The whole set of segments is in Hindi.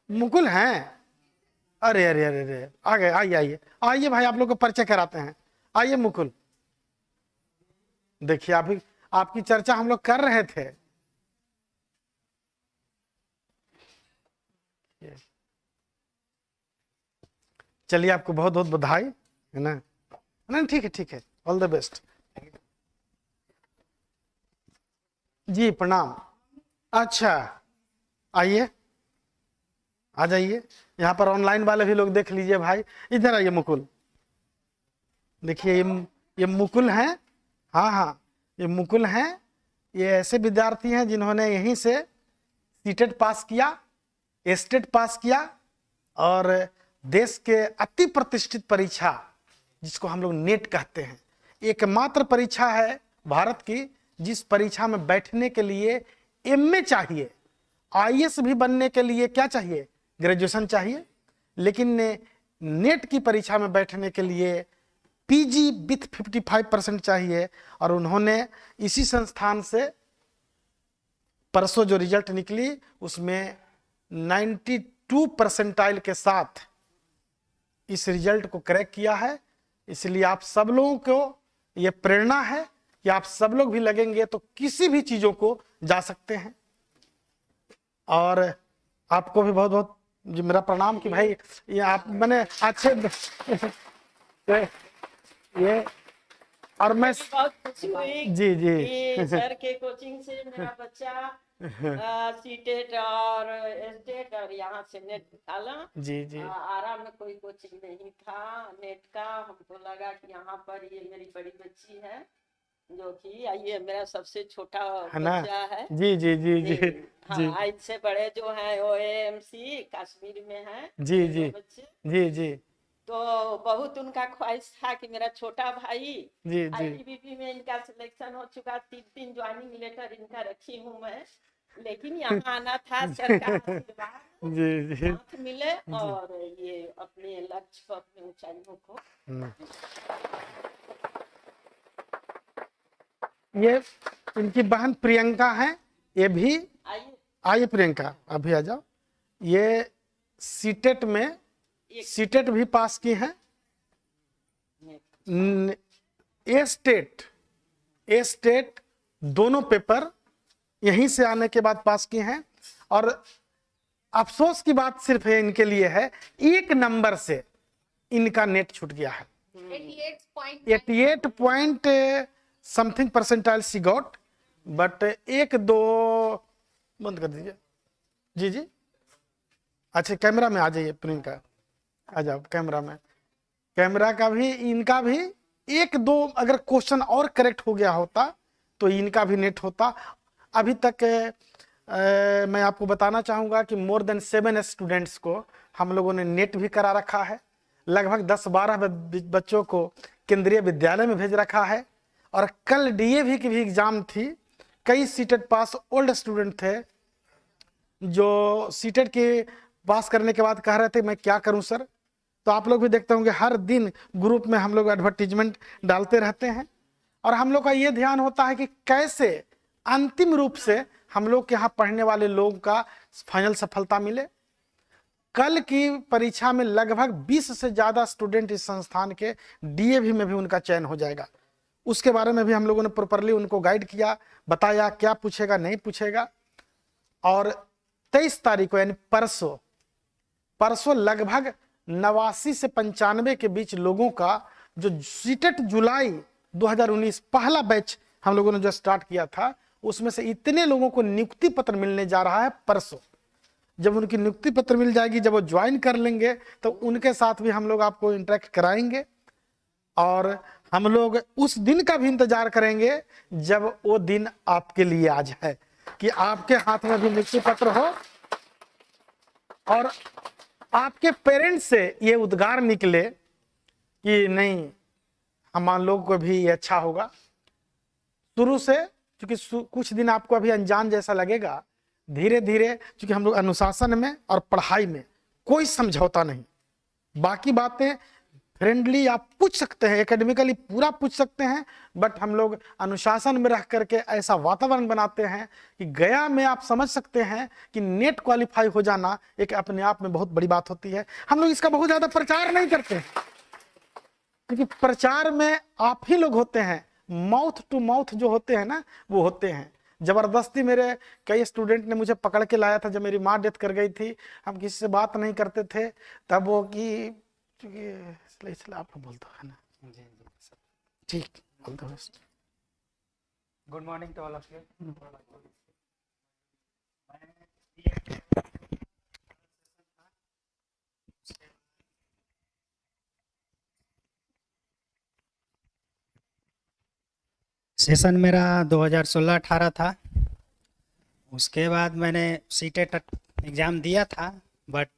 मुकुल हैं? अरे अरे अरे अरे, आ गए, आइए आइए आइए भाई, आप लोग को परिचय कराते हैं। आइए मुकुल, देखिए अभी आपकी चर्चा हम लोग कर रहे थे। चलिए, आपको बहुत बहुत बधाई, है ना? नहीं ठीक है ठीक है, ऑल द बेस्ट। जी प्रणाम। अच्छा, आइए, आ जाइए। यहाँ पर ऑनलाइन वाले भी लोग देख लीजिए भाई। इधर आइए मुकुल, देखिए ये मुकुल हैं। हाँ हाँ, ये मुकुल हैं। ये ऐसे विद्यार्थी हैं जिन्होंने यहीं से सीटेट पास किया, एस्टेट पास किया, और देश के अति प्रतिष्ठित परीक्षा जिसको हम लोग नेट कहते हैं, एकमात्र परीक्षा है भारत की जिस परीक्षा में बैठने के लिए एमए चाहिए। आईएएस भी बनने के लिए क्या चाहिए? ग्रेजुएशन चाहिए। लेकिन नेट की परीक्षा में बैठने के लिए पीजी विथ 55% चाहिए। और उन्होंने इसी संस्थान से परसों जो रिजल्ट निकली उसमें 92 परसेंटाइल के साथ इस रिजल्ट को क्रैक किया है। इसलिए आप सब लोगों को यह प्रेरणा है कि आप सब लोग भी लगेंगे तो किसी भी चीजों को जा सकते हैं। और आपको भी बहुत बहुत जी मेरा प्रणाम कि भाई ये आप मैंने अच्छे ये, और मैं बहुत खुशी हुई जी जी कि सर के कोचिंग से मेरा बच्चा सीटेट और एस्टेट और यहाँ से नेट निकाला। जी जी आराम में कोई कोचिंग नहीं था नेट का। हमको लगा कि यहाँ पर ये मेरी बड़ी बच्ची है जो कि ये मेरा सबसे छोटा है ना? बच्चा है। जी जी जी जी जी हाँ, इससे बड़े जो हैं वो एएमसी कश्मीर में हैं जी जी बच्चे। जी जी तो बहुत उनका ख्वाहिश था कि मेरा छोटा भाई जी जी आईटीबीपी में इनका सिलेक्शन हो चुका। 3 ज्वाइनिंग लेटर इनका रखी हूँ मैं, लेकिन यहाँ आना था सरकार आशीर्वाद जी जी साथ मिले और ये अपने लक्ष्य को अपनी ऊंचाइयों को। ये इनकी बहन प्रियंका है। ये भी आइए आइए प्रियंका, अभी आ जाओ। ये सीटेट में सीटेट भी पास की हैं। ए स्टेट दोनों पेपर यहीं से आने के बाद पास की हैं। और अफसोस की बात सिर्फ है इनके लिए है, 1 नंबर से इनका नेट छूट गया है। 88 point something percentile she got, but 1-2 बंद कर दीजिए। जी जी, अच्छा कैमरा में आ जाइए प्रियंका, आ जाओ कैमरा में। कैमरा का भी इनका भी 1-2 अगर क्वेश्चन और करेक्ट हो गया होता तो इनका भी नेट होता। अभी तक मैं आपको बताना चाहूँगा कि मोर देन 7 स्टूडेंट्स को हम लोगों ने नेट भी करा रखा है। लगभग 10-12 बच्चों को केंद्रीय विद्यालय में भेज रखा है। और कल डीएवी की भी एग्जाम थी। कई सीटेट पास ओल्ड स्टूडेंट थे जो सीटेट के पास करने के बाद कह रहे थे मैं क्या करूं सर। तो आप लोग भी देखते होंगे हर दिन ग्रुप में हम लोग एडवर्टीजमेंट डालते रहते हैं। और हम लोग का ये ध्यान होता है कि कैसे अंतिम रूप से हम लोग के यहाँ पढ़ने वाले लोगों का फाइनल सफलता मिले। कल की परीक्षा में लगभग 20 से ज्यादा स्टूडेंट इस संस्थान के डीएवी में भी उनका चयन हो जाएगा। उसके बारे में भी हम लोगों ने प्रॉपरली उनको गाइड किया, बताया क्या पूछेगा नहीं पूछेगा। और 23 तारीख को यानी परसों लगभग 89 से 95 के बीच लोगों का जो सीटेट जुलाई 2019 पहला बैच हम लोगों ने जो स्टार्ट किया था उसमें से इतने लोगों को नियुक्ति पत्र मिलने जा रहा है परसों। जब उनकी नियुक्ति पत्र मिल जाएगी, जब वो ज्वाइन कर लेंगे तो उनके साथ भी हम लोग आपको इंटरेक्ट कराएंगे। और हम लोग उस दिन का भी इंतजार करेंगे जब वो दिन आपके लिए आ जाए कि आपके हाथ में भी नियुक्ति पत्र हो और आपके पेरेंट्स से ये उद्गार निकले कि नहीं हम लोग को भी ये अच्छा होगा। शुरू से क्योंकि कुछ दिन आपको अभी अनजान जैसा लगेगा, धीरे धीरे क्योंकि हम लोग अनुशासन में और पढ़ाई में कोई समझौता नहीं, बाकी बातें फ्रेंडली आप पूछ सकते हैं, एकेडमिकली पूरा पूछ सकते हैं, बट हम लोग अनुशासन में रह करके ऐसा वातावरण बनाते हैं कि गया में आप समझ सकते हैं कि नेट क्वालिफाई हो जाना एक अपने आप में बहुत बड़ी बात होती है। हम लोग इसका बहुत ज्यादा प्रचार नहीं करते, क्योंकि प्रचार में आप ही लोग होते हैं, माउथ टू माउथ जो होते हैं ना वो होते हैं। जबरदस्ती मेरे कई स्टूडेंट ने मुझे पकड़ के लाया था, जब मेरी माँ डेथ कर गई थी, हम किसी से बात नहीं करते थे, तब वो कि इसलिए आप बोल दो, है ना? जी जी सर। ठीक, बोल दो। Good morning to all of you. Session मेरा 2016-18 था। उसके बाद मैंने सीटेट एग्ज़ाम दिया था, बट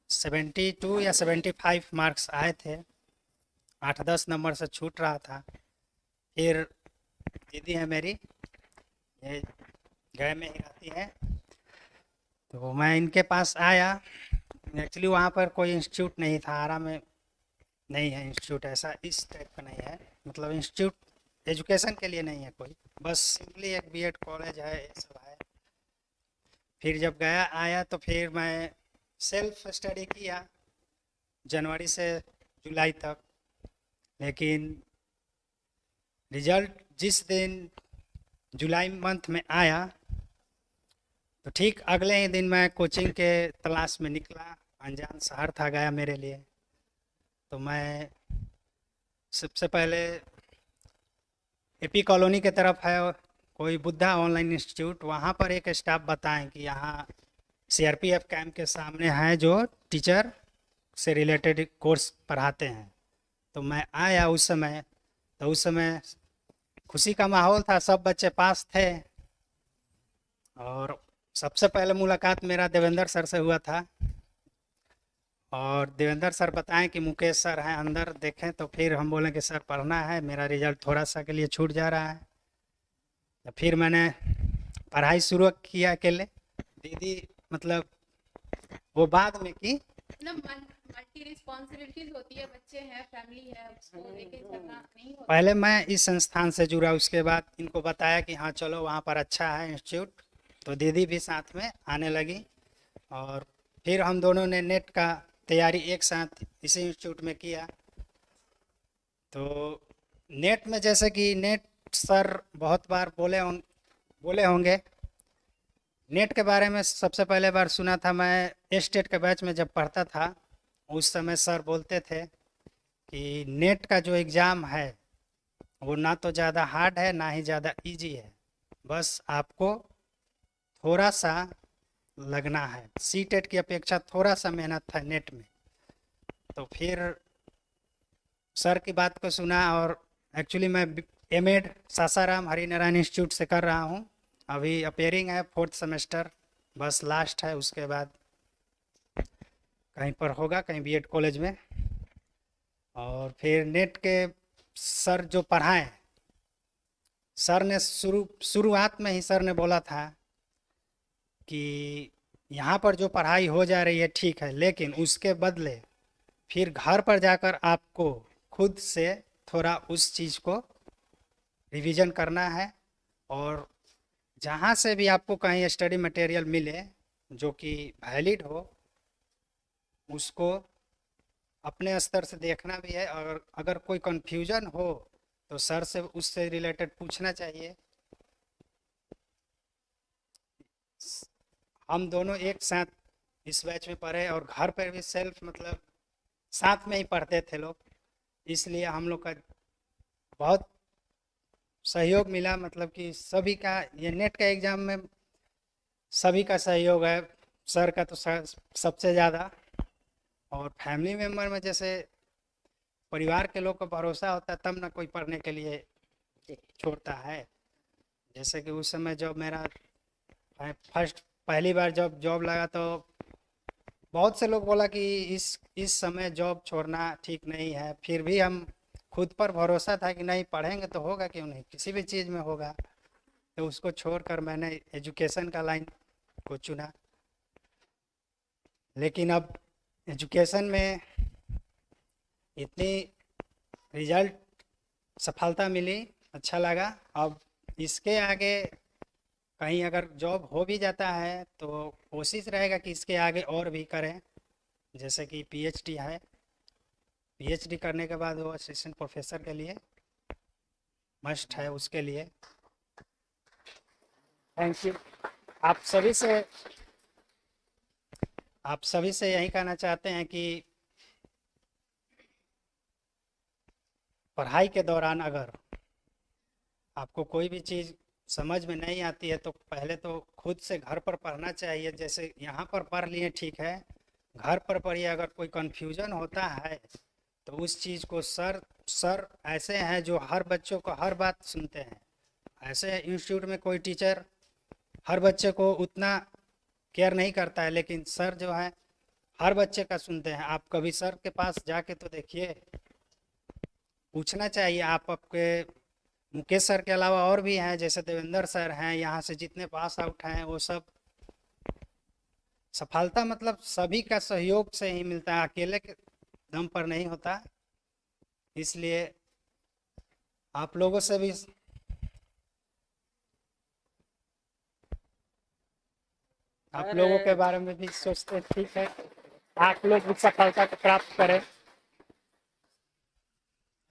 72 या 75 मार्क्स आए थे, 8-10 नंबर से छूट रहा था। फिर दीदी है मेरी, ये गए में ही रहती है, तो मैं इनके पास आया। एक्चुअली वहाँ पर कोई इंस्टीट्यूट नहीं था, आरा में नहीं है इंस्टीट्यूट ऐसा, इस टाइप का नहीं है, मतलब इंस्टीट्यूट एजुकेशन के लिए नहीं है कोई, बस सिंपली एक बीएड कॉलेज है, ये सब है। फिर जब गया आया तो फिर मैं सेल्फ स्टडी किया जनवरी से जुलाई तक, लेकिन रिजल्ट जिस दिन जुलाई मंथ में आया तो ठीक अगले ही दिन मैं कोचिंग के तलाश में निकला। अनजान शहर था गया मेरे लिए, तो मैं सबसे पहले एपी कॉलोनी के तरफ है कोई बुद्धा ऑनलाइन इंस्टीट्यूट, वहाँ पर एक स्टाफ बताएं कि यहाँ सीआरपीएफ कैंप के सामने है जो टीचर से रिलेटेड कोर्स पढ़ाते हैं। तो मैं आया उस समय, तो उस समय खुशी का माहौल था, सब बच्चे पास थे। और सबसे पहले मुलाकात मेरा देवेंद्र सर से हुआ था, और देवेंद्र सर बताएं कि मुकेश सर हैं अंदर, देखें तो फिर हम बोले कि सर पढ़ना है, मेरा रिजल्ट थोड़ा सा के लिए छूट जा रहा है। तो फिर मैंने पढ़ाई शुरू किया अकेले। दीदी मतलब वो बाद में की, मतलब मल्टी रिस्पॉन्सिबिलिटीज होती है, बच्चे हैं, फैमिली है, उसको लेके चलना नहीं होता। पहले मैं इस संस्थान से जुड़ा, उसके बाद इनको बताया कि हाँ चलो वहाँ पर अच्छा है इंस्टीट्यूट, तो दीदी भी साथ में आने लगी। और फिर हम दोनों ने नेट का तैयारी एक साथ इसी इंस्टीट्यूट में किया। तो नेट में जैसे कि नेट सर बहुत बार बोले होंगे, नेट के बारे में सबसे पहले बार सुना था मैं स्टेट के बैच में जब पढ़ता था, उस समय सर बोलते थे कि नेट का जो एग्ज़ाम है वो ना तो ज़्यादा हार्ड है ना ही ज़्यादा इजी है, बस आपको थोड़ा सा लगना है। सीटेट की अपेक्षा थोड़ा सा मेहनत था नेट में। तो फिर सर की बात को सुना, और एक्चुअली मैं एमएड सासाराम हरिनारायण इंस्टीट्यूट से कर रहा हूँ, अभी अपेयरिंग है 4th सेमेस्टर, बस लास्ट है, उसके बाद कहीं पर होगा, कहीं बीएड कॉलेज में। और फिर नेट के सर जो पढ़ाएं, सर ने शुरुआत में ही सर ने बोला था कि यहाँ पर जो पढ़ाई हो जा रही है ठीक है, लेकिन उसके बदले फिर घर पर जाकर आपको खुद से थोड़ा उस चीज़ को रिवीजन करना है, और जहाँ से भी आपको कहीं स्टडी मटेरियल मिले जो कि वैलिड हो, उसको अपने स्तर से देखना भी है, और अगर कोई कन्फ्यूजन हो तो सर से उससे रिलेटेड पूछना चाहिए। हम दोनों एक साथ इस बैच में पढ़े, और घर पर भी सेल्फ मतलब साथ में ही पढ़ते थे लोग, इसलिए हम लोग का बहुत सहयोग मिला। मतलब कि सभी का, ये नेट का एग्ज़ाम में सभी का सहयोग है, सर का तो सबसे ज़्यादा, और फैमिली मेम्बर में जैसे परिवार के लोग को भरोसा होता है तब ना कोई पढ़ने के लिए छोड़ता है। जैसे कि उस समय जब मेरा पहली बार जब जॉब लगा तो बहुत से लोग बोला कि इस समय जॉब छोड़ना ठीक नहीं है, फिर भी हम खुद पर भरोसा था कि नहीं पढ़ेंगे तो होगा, क्यों नहीं, किसी भी चीज़ में होगा। तो उसको छोड़कर मैंने एजुकेशन का लाइन को चुना। लेकिन अब एजुकेशन में इतनी रिजल्ट सफलता मिली, अच्छा लगा। अब इसके आगे कहीं अगर जॉब हो भी जाता है तो कोशिश रहेगा कि इसके आगे और भी करें, जैसे कि पीएचडी है, पीएचडी करने के बाद वो असिस्टेंट प्रोफेसर के लिए मस्ट है उसके लिए। Thank you. आप सभी से यही कहना चाहते हैं कि पढ़ाई के दौरान अगर आपको कोई भी चीज़ समझ में नहीं आती है तो पहले तो खुद से घर पर पढ़ना चाहिए। जैसे यहाँ पर पढ़ लिए ठीक है, घर पर पढ़िए। अगर कोई कन्फ्यूजन होता है तो उस चीज़ को सर ऐसे हैं जो हर बच्चों को हर बात सुनते हैं। ऐसे इंस्टीट्यूट में कोई टीचर हर बच्चे को उतना केयर नहीं करता है, लेकिन सर जो है हर बच्चे का सुनते हैं। आप कभी सर के पास जाके तो देखिए, पूछना चाहिए। आपके मुकेश सर के अलावा और भी हैं, जैसे देवेंद्र सर हैं, यहाँ से जितने पास आउट हैं वो सब। सफलता मतलब सभी का सहयोग से ही मिलता है, अकेले के दम पर नहीं होता। इसलिए आप लोगों से भी आप लोगों के बारे में भी सोचते ठीक है, आप लोग भी सफलता को प्राप्त करें।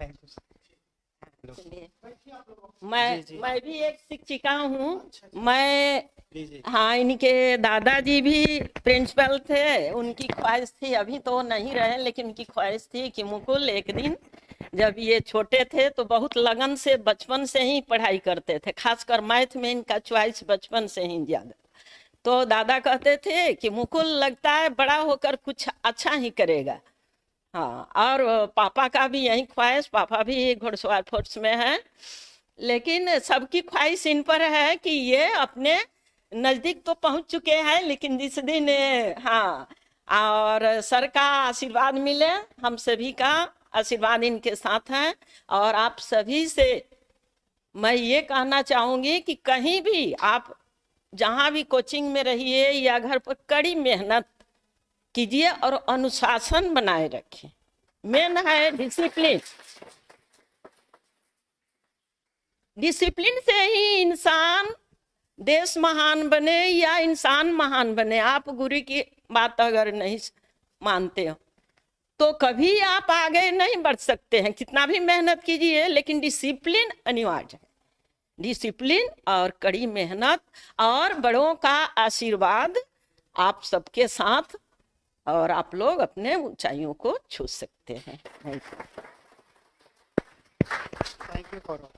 Thank you. चलिए, जी। मैं भी एक शिक्षिका हूँ। मैं जी। हाँ, इनके दादाजी भी प्रिंसिपल थे। उनकी ख्वाहिश थी, अभी तो नहीं रहे, लेकिन उनकी ख्वाहिश थी कि मुकुल एक दिन जब ये छोटे थे तो बहुत लगन से बचपन से ही पढ़ाई करते थे, खासकर मैथ में इनका चॉइस बचपन से ही ज़्यादा। तो दादा कहते थे कि मुकुल लगता है बड़ा होकर कुछ अच्छा ही करेगा। हाँ, और पापा का भी यही ख्वाहिश, पापा भी घुड़सवार फोर्स में है। लेकिन सबकी ख्वाहिश इन पर है कि ये अपने नज़दीक तो पहुंच चुके हैं, लेकिन जिस दिन हाँ, और सर का आशीर्वाद मिले, हम सभी का आशीर्वाद इनके साथ है। और आप सभी से मैं ये कहना चाहूँगी कि कहीं भी आप जहाँ भी कोचिंग में रहिए या घर पर कड़ी मेहनत कीजिए और अनुशासन बनाए रखें। मेन है डिसिप्लिन। डिसिप्लिन से ही इंसान देश महान बने या इंसान महान बने। आप गुरु की बात अगर नहीं मानते हो तो कभी आप आगे नहीं बढ़ सकते हैं, कितना भी मेहनत कीजिए। लेकिन डिसिप्लिन अनिवार्य है। डिसिप्लिन और कड़ी मेहनत और बड़ों का आशीर्वाद आप सबके साथ, और आप लोग अपने ऊंचाइयों को छू सकते हैं। Thank you for